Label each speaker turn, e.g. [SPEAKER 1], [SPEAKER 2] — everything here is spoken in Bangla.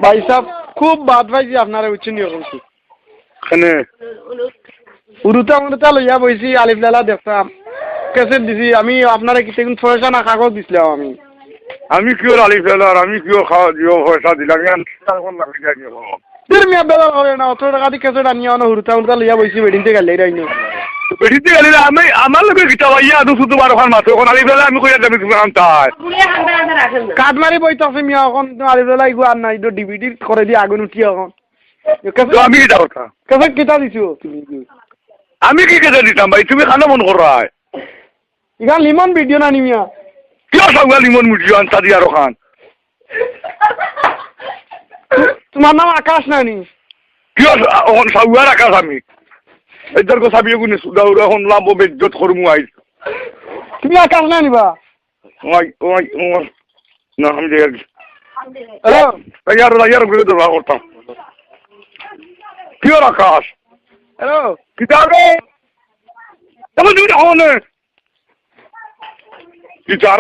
[SPEAKER 1] ভাই সাহেব খুব বাদ পাইছি আপনারা বুঝছেন এরকম কি উরুতা উরুতা লইয়া বইছি আলিফ লালা দেখতাম কেসেট দিছি আমি আপনারা কিছু পয়সা না কাগজ দিছিলাম
[SPEAKER 2] আমি কিয় আলিফ লালার আমি কিয় খাওয়া দিও পয়সা দিলাম
[SPEAKER 1] মিয়া বেলা করে না 18 টাকা দিয়ে কেসেট আনিয়া উরুতা উরুতা লইয়া বইছি বেডিং থেকে গাইলে রাইনো
[SPEAKER 2] বেশিতে গেলে আমি আমার লোকে কিতা ভাইয়া আদু শুধু বার ওখান মাত্র ওখান আলিফ লালা আমি কইয়া দেব তুমি আনতাই
[SPEAKER 1] কাট মারি বইতাছে মিয়া এখন আলিফ লালা ইগো আর নাই ডিভিডি করে দি আগুন উঠি এখন
[SPEAKER 2] আমি কিতা কথা
[SPEAKER 1] কেসেট কিতা দিছো তুমি
[SPEAKER 2] আমি কি কেটে দিতাম ভাই তুমি খানা মন করাই
[SPEAKER 1] ইগান লিমন ভিডিও না নিমিয়া
[SPEAKER 2] কিয় সঙ্গে লিমন মুড়িও আনতা দিয়া ওখান
[SPEAKER 1] তোমার নাম আকাশ নানি
[SPEAKER 2] কিয় ওখান সাউয়ার আকাশ আমি এদের কথা বিয়ে গুনি সুদাউর এখন লাম্ব বেজ্জত করমু আই
[SPEAKER 1] তুমি আকাশ না নিবা
[SPEAKER 2] ওই ওই না আমি দেয়ার
[SPEAKER 1] হ্যালো
[SPEAKER 2] ইয়ার করে দরবার করতাম কিয় আকাশ
[SPEAKER 1] হ্যালো
[SPEAKER 2] কিতাবে তবে তুমি হনে কিতাব